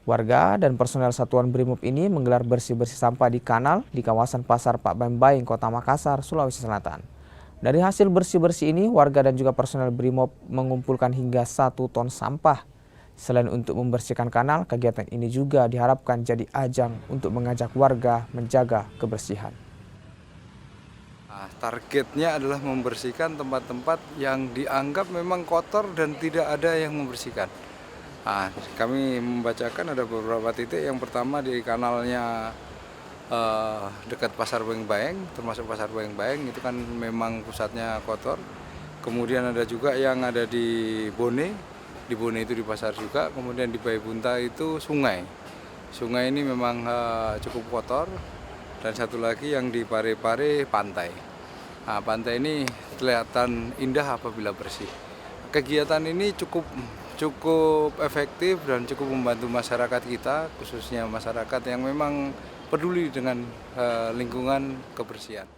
Warga dan personel Satuan Brimob ini menggelar bersih-bersih sampah di kanal di kawasan Pasar Pak Bambaing, Kota Makassar, Sulawesi Selatan. Dari hasil bersih-bersih ini, warga dan juga personel Brimob mengumpulkan hingga 1 ton sampah. Selain untuk membersihkan kanal, kegiatan ini juga diharapkan jadi ajang untuk mengajak warga menjaga kebersihan. Targetnya adalah membersihkan tempat-tempat yang dianggap memang kotor dan tidak ada yang membersihkan. Kami membacakan ada beberapa titik. Yang pertama di kanalnya dekat Pasar Baeng-Baeng, termasuk Pasar Baeng-Baeng itu kan memang pusatnya kotor. Kemudian ada juga yang ada di Bone itu di pasar juga. Kemudian di Baibunta itu sungai. Sungai ini memang cukup kotor. Dan satu lagi yang di Pare-Pare pantai. Pantai ini kelihatan indah apabila bersih. Kegiatan ini cukup efektif dan cukup membantu masyarakat kita, khususnya masyarakat yang memang peduli dengan lingkungan kebersihan.